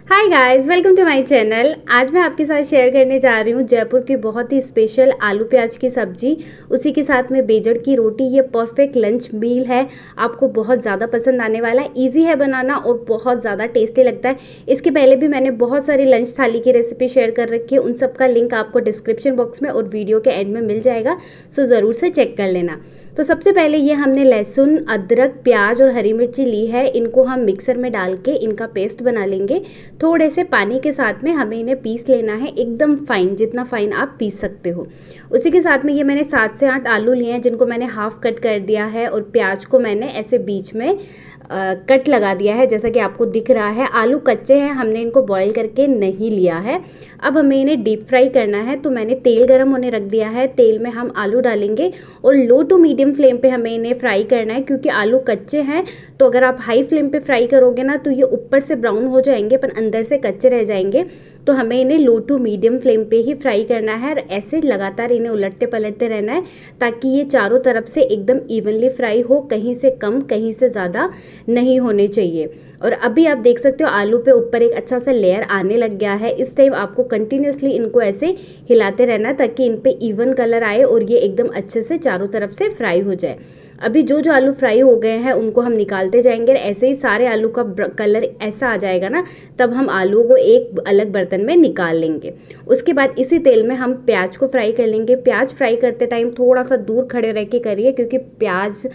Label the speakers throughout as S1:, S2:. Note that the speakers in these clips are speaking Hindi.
S1: Hi guys, welcome to my channel. आज मैं आपके साथ शेयर करने जा रही हूँ जयपुर की बहुत ही स्पेशल आलू प्याज की सब्जी, उसी के साथ में बेजड़ की रोटी। ये परफेक्ट लंच मील है, आपको बहुत ज़्यादा पसंद आने वाला है। इजी है बनाना और बहुत ज़्यादा टेस्टी लगता है। इसके पहले भी मैंने बहुत सारी लंच थाली की रेसिपी शेयर कर रखी है, उन सब का लिंक आपको डिस्क्रिप्शन बॉक्स में और वीडियो के एंड में मिल जाएगा, सो ज़रूर से चेक कर लेना। तो सबसे पहले ये हमने लहसुन, अदरक, प्याज और हरी मिर्ची ली है। इनको हम मिक्सर में डाल के इनका पेस्ट बना लेंगे। थोड़े से पानी के साथ में हमें इन्हें पीस लेना है, एकदम फाइन, जितना फाइन आप पीस सकते हो। उसी के साथ में ये मैंने 7 से 8 आलू लिए हैं, जिनको मैंने हाफ कट कर दिया है, और प्याज को मैंने ऐसे बीच में कट लगा दिया है, जैसा कि आपको दिख रहा है। आलू कच्चे हैं, हमने इनको बॉईल करके नहीं लिया है। अब हमें इन्हें डीप फ्राई करना है, तो मैंने तेल गरम होने रख दिया है। तेल में हम आलू डालेंगे और लो टू मीडियम फ्लेम पे हमें इन्हें फ्राई करना है, क्योंकि आलू कच्चे हैं। तो अगर आप हाई फ्लेम पे फ्राई करोगे ना, तो ये ऊपर से ब्राउन हो जाएंगे पर अंदर से कच्चे रह जाएंगे। तो हमें इन्हें लो टू मीडियम फ्लेम पे ही फ्राई करना है, और ऐसे लगातार इन्हें उलटते पलटते रहना है, ताकि ये चारों तरफ से एकदम इवनली फ्राई हो, कहीं से कम कहीं से ज़्यादा नहीं होने चाहिए। और अभी आप देख सकते हो आलू पे ऊपर एक अच्छा सा लेयर आने लग गया है। इस टाइम आपको कंटिन्यूसली इनको ऐसे हिलाते रहना है, ताकि इन पे इवन कलर आए और ये एकदम अच्छे से चारों तरफ से फ्राई हो जाए। अभी जो जो आलू फ्राई हो गए हैं उनको हम निकालते जाएंगे। ऐसे ही सारे आलू का कलर ऐसा आ जाएगा ना, तब हम आलू को एक अलग बर्तन में निकाल लेंगे। उसके बाद इसी तेल में हम प्याज को फ्राई कर लेंगे। प्याज फ्राई करते टाइम थोड़ा सा दूर खड़े रह के करिए, क्योंकि प्याज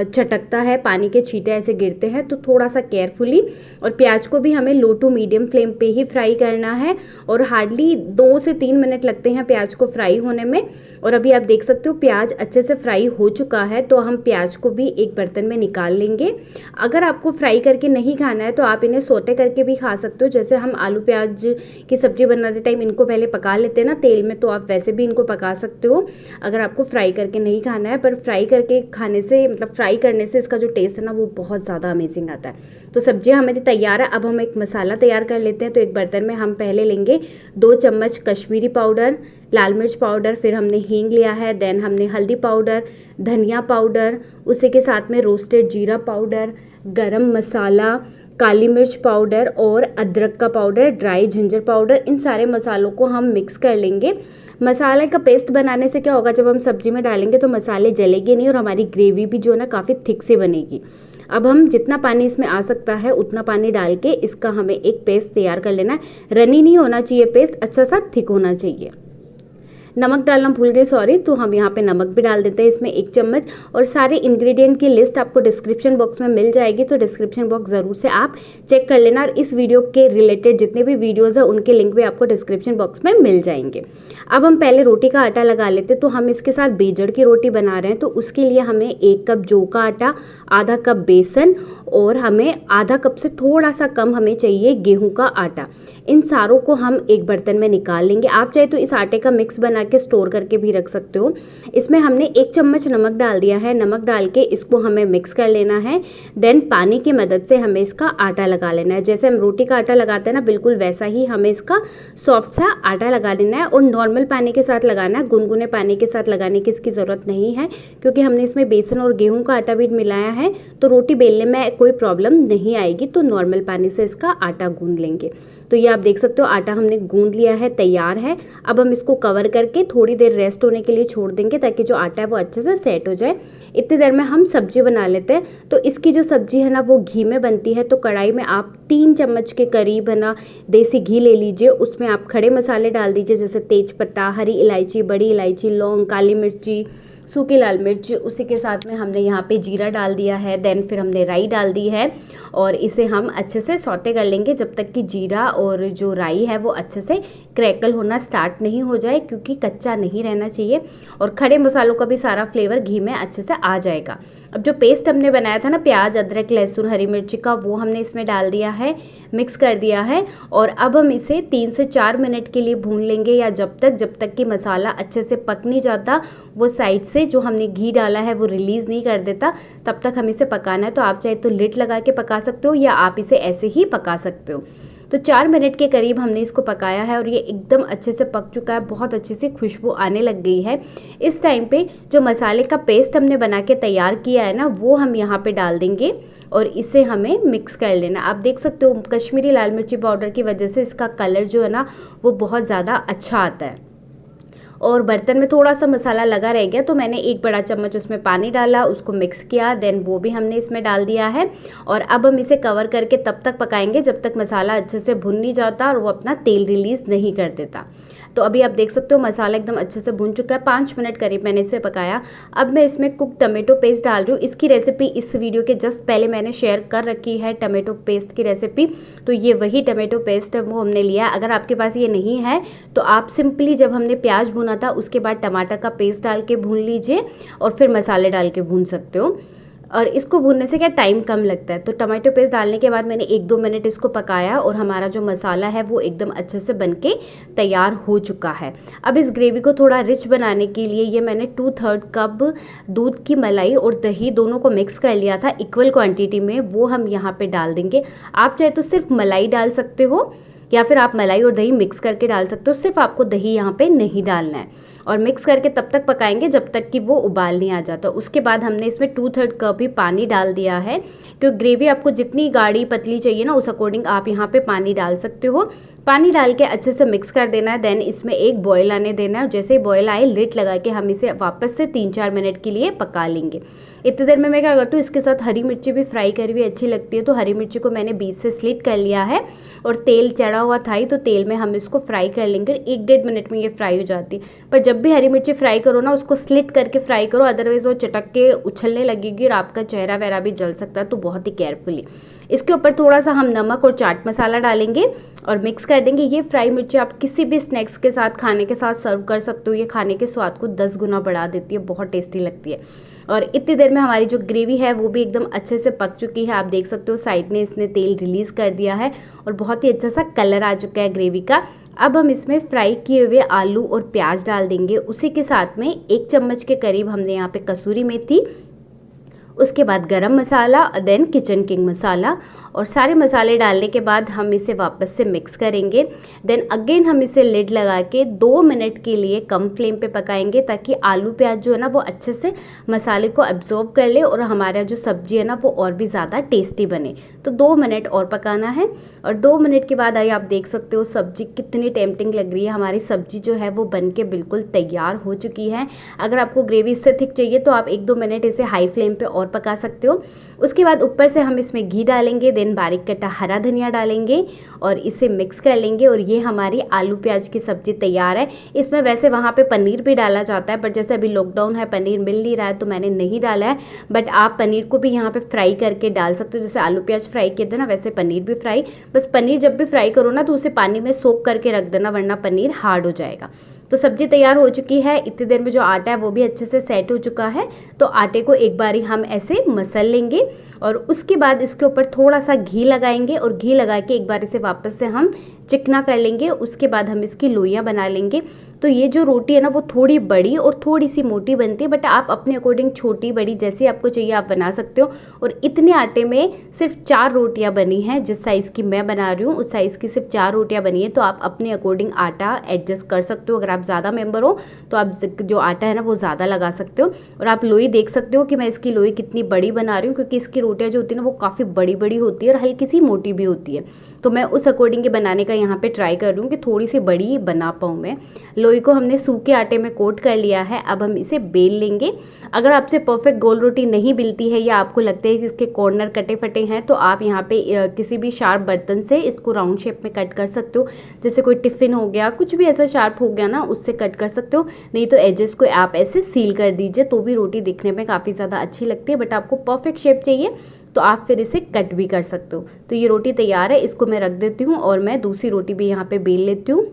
S1: चटकता है, पानी के छींटे ऐसे गिरते हैं, तो थोड़ा सा केयरफुली। और प्याज को भी हमें लो टू मीडियम फ्लेम पे ही फ्राई करना है, और हार्डली 2 से 3 मिनट लगते हैं प्याज को फ्राई होने में। और अभी आप देख सकते हो प्याज अच्छे से फ्राई हो चुका है, तो हम प्याज को भी एक बर्तन में निकाल लेंगे। अगर आपको फ्राई करके नहीं खाना है तो आप इन्हें सोटे करके भी खा सकते हो। जैसे हम आलू प्याज की सब्जी बनाते टाइम इनको पहले पका लेते हैं ना तेल में, तो आप वैसे भी इनको पका सकते हो, अगर आपको फ्राई करके नहीं खाना है। पर फ्राई करके खाने से, मतलब फ्राई करने से इसका जो टेस्ट है ना, वो बहुत ज़्यादा अमेजिंग आता है। तो सब्जियाँ हमारी तैयार है। अब हम एक मसाला तैयार कर लेते हैं। तो एक बर्तन में हम पहले लेंगे 2 चम्मच कश्मीरी पाउडर, लाल मिर्च पाउडर, फिर हमने हींग लिया है, देन हमने हल्दी पाउडर, धनिया पाउडर, उसी के साथ में रोस्टेड जीरा पाउडर, गरम मसाला, काली मिर्च पाउडर और अदरक का पाउडर, ड्राई जिंजर पाउडर। इन सारे मसालों को हम मिक्स कर लेंगे। मसाले का पेस्ट बनाने से क्या होगा, जब हम सब्जी में डालेंगे तो मसाले जलेंगे नहीं, और हमारी ग्रेवी भी जो है ना काफ़ी थिक से बनेगी। अब हम जितना पानी इसमें आ सकता है उतना पानी डाल के इसका हमें एक पेस्ट तैयार कर लेना है। रनी नहीं होना चाहिए पेस्ट, अच्छा सा थिक होना चाहिए। नमक डालना भूल गए, सॉरी, तो हम यहाँ पे नमक भी डाल देते हैं इसमें 1 चम्मच। और सारे इंग्रेडिएंट की लिस्ट आपको डिस्क्रिप्शन बॉक्स में मिल जाएगी, तो डिस्क्रिप्शन बॉक्स ज़रूर से आप चेक कर लेना। और इस वीडियो के रिलेटेड जितने भी वीडियोज़ हैं उनके लिंक भी आपको डिस्क्रिप्शन बॉक्स में मिल जाएंगे। अब हम पहले रोटी का आटा लगा लेते, तो हम इसके साथ बेजड़ की रोटी बना रहे हैं, तो उसके लिए हमें 1 कप जौ का आटा, आधा कप बेसन, और हमें आधा कप से थोड़ा सा कम हमें चाहिए गेहूं का आटा। इन सारों को हम एक बर्तन में निकाल लेंगे। आप चाहे तो इस आटे का मिक्स बना के स्टोर करके भी रख सकते हो। इसमें हमने 1 चम्मच नमक डाल दिया है। नमक डाल के इसको हमें मिक्स कर लेना है। देन पानी की मदद से हमें इसका आटा लगा लेना है। जैसे हम रोटी का आटा लगाते हैं ना, बिल्कुल वैसा ही हमें इसका सॉफ्ट सा आटा लगा लेना है। और नॉर्मल पानी के साथ लगाना है, गुनगुने पानी के साथ लगाने की इसकी ज़रूरत नहीं है, क्योंकि हमने इसमें बेसन और गेहूँ का आटा भी मिलाया है, तो रोटी बेलने में कोई प्रॉब्लम नहीं आएगी। तो नॉर्मल पानी से इसका आटा गूंद लेंगे। तो ये आप देख सकते हो आटा हमने गूंद लिया है, तैयार है। अब हम इसको कवर करके थोड़ी देर रेस्ट होने के लिए छोड़ देंगे, ताकि जो आटा है वो अच्छे से सेट हो जाए। इतनी देर में हम सब्जी बना लेते हैं। तो इसकी जो सब्जी है ना, वो घी में बनती है। तो कढ़ाई में आप 3 चम्मच के करीब है ना देसी घी ले लीजिए। उसमें आप खड़े मसाले डाल दीजिए, जैसे तेज पत्ता, हरी इलायची, बड़ी इलायची, लौंग, काली मिर्ची, सूखी लाल मिर्च। उसी के साथ में हमने यहाँ पे जीरा डाल दिया है, देन फिर हमने राई डाल दी है, और इसे हम अच्छे से सौते कर लेंगे जब तक कि जीरा और जो राई है वो अच्छे से क्रैकल होना स्टार्ट नहीं हो जाए, क्योंकि कच्चा नहीं रहना चाहिए। और खड़े मसालों का भी सारा फ्लेवर घी में अच्छे से आ जाएगा। अब जो पेस्ट हमने बनाया था ना प्याज, अदरक, लहसुन, हरी मिर्ची का, वो हमने इसमें डाल दिया है, मिक्स कर दिया है। और अब हम इसे 3 से 4 मिनट के लिए भून लेंगे, या जब तक कि मसाला अच्छे से पक नहीं जाता, वो साइड से जो हमने घी डाला है वो रिलीज़ नहीं कर देता, तब तक हम इसे पकाना है। तो आप चाहे तो लिड लगा के पका सकते हो, या आप इसे ऐसे ही पका सकते हो। तो 4 मिनट के करीब हमने इसको पकाया है, और ये एकदम अच्छे से पक चुका है, बहुत अच्छी सी खुशबू आने लग गई है। इस टाइम पे जो मसाले का पेस्ट हमने बना के तैयार किया है ना, वो हम यहाँ पे डाल देंगे। और इसे हमें मिक्स कर लेना। आप देख सकते हो कश्मीरी लाल मिर्ची पाउडर की वजह से इसका कलर जो है ना वो बहुत ज़्यादा अच्छा आता है। और बर्तन में थोड़ा सा मसाला लगा रह गया तो मैंने 1 बड़ा चम्मच उसमें पानी डाला, उसको मिक्स किया, देन वो भी हमने इसमें डाल दिया है। और अब हम इसे कवर करके तब तक पकाएंगे जब तक मसाला अच्छे से भुन नहीं जाता और वो अपना तेल रिलीज़ नहीं कर देता। तो अभी आप देख सकते हो मसाला एकदम अच्छे से भुन चुका है, 5 मिनट करीब मैंने इसे पकाया। अब मैं इसमें कुक टमेटो पेस्ट डाल रही हूँ। इसकी रेसिपी इस वीडियो के जस्ट पहले मैंने शेयर कर रखी है, टमेटो पेस्ट की रेसिपी। तो ये वही टमेटो पेस्ट है वो हमने लिया। अगर आपके पास ये नहीं है तो आप सिंपली जब हमने प्याज भुना था उसके बाद टमाटर का पेस्ट डाल के भून लीजिए और फिर मसाले डाल के भून सकते हो। और इसको भूनने से क्या टाइम कम लगता है। तो टमाटो पेस्ट डालने के बाद मैंने 1-2 मिनट इसको पकाया और हमारा जो मसाला है वो एकदम अच्छे से बनके तैयार हो चुका है। अब इस ग्रेवी को थोड़ा रिच बनाने के लिए ये मैंने 2/3 कप दूध की मलाई और दही दोनों को मिक्स कर लिया था इक्वल क्वांटिटी में, वो हम यहाँ पे डाल देंगे। आप चाहे तो सिर्फ मलाई डाल सकते हो या फिर आप मलाई और दही मिक्स करके डाल सकते हो, सिर्फ आपको दही यहाँ पे नहीं डालना है। और मिक्स करके तब तक पकाएंगे जब तक कि वो उबाल नहीं आ जाता। उसके बाद हमने इसमें 2/3 कप ही पानी डाल दिया है, क्योंकि ग्रेवी आपको जितनी गाढ़ी पतली चाहिए ना उस अकॉर्डिंग आप यहाँ पे पानी डाल सकते हो। पानी डाल के अच्छे से मिक्स कर देना है, देन इसमें एक बॉयल आने देना है। जैसे ही बॉयल आए लिड लगा के हम इसे वापस से 3-4 मिनट के लिए पका लेंगे। इतनी देर में मैं क्या करती हूँ, इसके साथ हरी मिर्ची भी फ्राई करी हुई अच्छी लगती है, तो हरी मिर्ची को मैंने बीच से स्लिट कर लिया है और तेल चढ़ा हुआ था ही तो तेल में हम इसको फ्राई कर लेंगे। 1-1.5 मिनट में ये फ्राई हो जाती है। पर जब भी हरी मिर्ची फ्राई करो ना उसको स्लिट करके फ्राई करो, अदरवाइज वो चटक के उछलने लगेगी और आपका चेहरा वगैरह भी जल सकता है, तो बहुत ही केयरफुली। इसके ऊपर थोड़ा सा हम नमक और चाट मसाला डालेंगे और मिक्स कर देंगे। ये फ्राई मिर्ची आप किसी भी स्नैक्स के साथ खाने के साथ सर्व कर सकते हो, ये खाने के स्वाद को 10 गुना बढ़ा देती है, बहुत टेस्टी लगती है। और इतनी देर में हमारी जो ग्रेवी है वो भी एकदम अच्छे से पक चुकी है। आप देख सकते हो साइड में इसने तेल रिलीज़ कर दिया है और बहुत ही अच्छा सा कलर आ चुका है ग्रेवी का। अब हम इसमें फ्राई किए हुए आलू और प्याज डाल देंगे। उसी के साथ में 1 चम्मच के करीब हमने यहाँ पे कसूरी मेथी, उसके बाद गरम मसाला, देन किचन किंग मसाला, और सारे मसाले डालने के बाद हम इसे वापस से मिक्स करेंगे। देन अगेन हम इसे लिड लगा के 2 मिनट के लिए कम फ्लेम पे पकाएंगे ताकि आलू प्याज जो है ना वो अच्छे से मसाले को एब्जॉर्ब कर ले और हमारा जो सब्जी है ना वो और भी ज़्यादा टेस्टी बने। तो 2 मिनट और पकाना है और 2 मिनट के बाद आप देख सकते हो सब्जी कितनी टेम्पटिंग लग रही है। हमारी सब्जी जो है वो बन के बिल्कुल तैयार हो चुकी है। अगर आपको ग्रेवी इससे थिक चाहिए तो आप 1-2 मिनट इसे हाई फ्लेम पे और पका सकते हो। उसके बाद ऊपर से हम इसमें घी डालेंगे, देन बारीक कटा हरा धनिया डालेंगे और इसे मिक्स कर लेंगे और ये हमारी आलू प्याज की सब्जी तैयार है। इसमें वैसे वहाँ पे पनीर भी डाला जाता है, बट जैसे अभी लॉकडाउन है पनीर मिल नहीं रहा है तो मैंने नहीं डाला है। बट आप पनीर को भी यहाँ पे फ्राई करके डाल सकते हो, जैसे आलू प्याज फ्राई किए थे ना वैसे पनीर भी फ्राई। बस पनीर जब भी फ्राई करो ना तो उसे पानी में सोक करके रख देना, वरना पनीर हार्ड हो जाएगा। तो सब्जी तैयार हो चुकी है। इतनी देर में जो आटा है वो भी अच्छे से सेट हो चुका है। तो आटे को एक बारी हम ऐसे मसल लेंगे और उसके बाद इसके ऊपर थोड़ा सा घी लगाएंगे और घी लगा के एक बार इसे वापस से हम चिकना कर लेंगे। उसके बाद हम इसकी लोइयाँ बना लेंगे। तो ये जो रोटी है ना वो थोड़ी बड़ी और थोड़ी सी मोटी बनती है, बट आप अपने अकॉर्डिंग छोटी बड़ी जैसी आपको चाहिए आप बना सकते हो। और इतने आटे में सिर्फ 4 रोटियां बनी हैं, जिस साइज़ की मैं बना रही हूँ उस साइज़ की सिर्फ 4 रोटियां बनी है। तो आप अपने अकॉर्डिंग आटा एडजस्ट कर सकते हो। अगर आप ज़्यादा मेंबर हो तो आप जो आटा है ना वो ज़्यादा लगा सकते हो। और आप लोई देख सकते हो कि मैं इसकी लोई कितनी बड़ी बना रही हूँ, क्योंकि इसकी रोटियाँ जो होती है ना वो काफ़ी बड़ी बड़ी होती है और हल्की सी मोटी भी होती है। तो मैं उस अकॉर्डिंग बनाने का यहाँ पे ट्राई कर रही हूँ कि थोड़ी सी बड़ी बना पाऊँ मैं। लोई को हमने सूखे आटे में कोट कर लिया है। अब हम इसे बेल लेंगे। अगर आपसे परफेक्ट गोल रोटी नहीं मिलती है या आपको लगता है कि इसके कॉर्नर कटे फटे हैं तो आप यहाँ पे किसी भी शार्प बर्तन से इसको राउंड शेप में कट कर सकते हो। जैसे कोई टिफ़िन हो गया, कुछ भी ऐसा शार्प हो गया ना उससे कट कर सकते हो। नहीं तो एजेस को आप ऐसे सील कर दीजिए तो भी रोटी दिखने में काफ़ी ज़्यादा अच्छी लगती है। बट आपको परफेक्ट शेप चाहिए तो आप फिर इसे कट भी कर सकते हो। तो ये रोटी तैयार है, इसको मैं रख देती हूँ और मैं दूसरी रोटी भी यहाँ पे बेल लेती हूँ।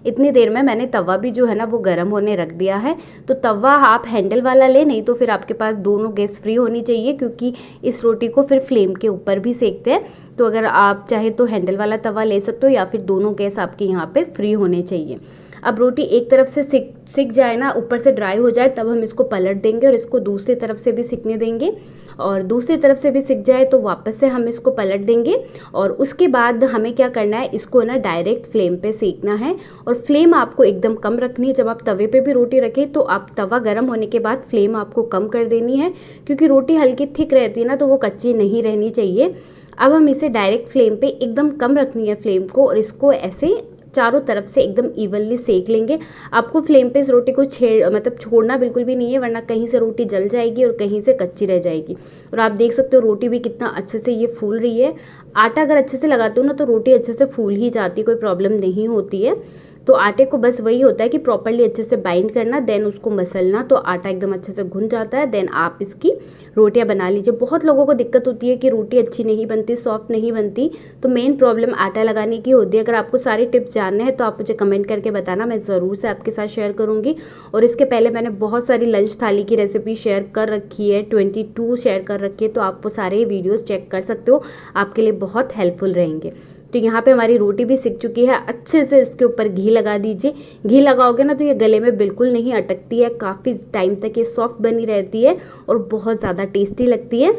S1: इतनी देर में मैंने तवा भी जो है ना वो गर्म होने रख दिया है। तो तवा आप हैंडल वाला ले, नहीं तो फिर आपके पास दोनों गैस फ्री होनी चाहिए, क्योंकि इस रोटी को फिर फ्लेम के ऊपर भी सेकते हैं। तो अगर आप चाहे तो हैंडल वाला तवा ले सकते हो या फिर दोनों गैस आपके यहाँ पे फ्री होने चाहिए। अब रोटी एक तरफ से सिक जाए ना, ऊपर से ड्राई हो जाए, तब हम इसको पलट देंगे और इसको दूसरी तरफ से भी सिकने देंगे। और दूसरी तरफ से भी सिक जाए तो वापस से हम इसको पलट देंगे। और उसके बाद हमें क्या करना है, इसको ना डायरेक्ट फ्लेम पे सेकना है। और फ्लेम आपको एकदम कम रखनी है। जब आप तवे पे भी रोटी रखें तो आप तवा गर्म होने के बाद फ्लेम आपको कम कर देनी है, क्योंकि रोटी हल्की थिक रहती है ना, तो वो कच्ची नहीं रहनी चाहिए। अब हम इसे डायरेक्ट फ्लेम पे एकदम कम रखनी है फ्लेम को, और इसको ऐसे चारों तरफ से एकदम इवनली सेक लेंगे। आपको फ्लेम पे इस रोटी को छोड़ना बिल्कुल भी नहीं है, वरना कहीं से रोटी जल जाएगी और कहीं से कच्ची रह जाएगी। और आप देख सकते हो रोटी भी कितना अच्छे से ये फूल रही है। आटा अगर अच्छे से लगाते हो ना तो रोटी अच्छे से फूल ही जाती है, कोई प्रॉब्लम नहीं होती है। तो आटे को बस वही होता है कि प्रॉपरली अच्छे से बाइंड करना, देन उसको मसलना, तो आटा एकदम अच्छे से घुल जाता है। देन आप इसकी रोटियां बना लीजिए। बहुत लोगों को दिक्कत होती है कि रोटी अच्छी नहीं बनती, सॉफ्ट नहीं बनती, तो मेन प्रॉब्लम आटा लगाने की होती है। अगर आपको सारे टिप्स जानने हैं तो आप मुझे कमेंट करके बताना, मैं ज़रूर से आपके साथ शेयर करूँगी। और इसके पहले मैंने बहुत सारी लंच थाली की रेसिपी शेयर कर रखी है, 22 शेयर कर रखी है, तो आप वो सारे वीडियोज़ चेक कर सकते हो, आपके लिए बहुत हेल्पफुल रहेंगे। तो यहाँ पे हमारी रोटी भी सिक चुकी है। अच्छे से इसके ऊपर घी लगा दीजिए। घी लगाओगे ना तो ये गले में बिल्कुल नहीं अटकती है, काफ़ी टाइम तक ये सॉफ्ट बनी रहती है और बहुत ज़्यादा टेस्टी लगती है।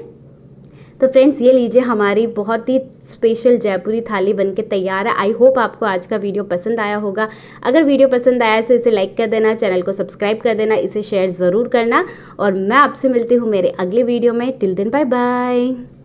S1: तो फ्रेंड्स ये लीजिए, हमारी बहुत ही स्पेशल जयपुरी थाली बनके तैयार है। आई होप आपको आज का वीडियो पसंद आया होगा। अगर वीडियो पसंद आया तो इसे लाइक कर देना, चैनल को सब्सक्राइब कर देना, इसे शेयर ज़रूर करना। और मैं आपसे मिलती हूँ मेरे अगले वीडियो में। Till then bye bye.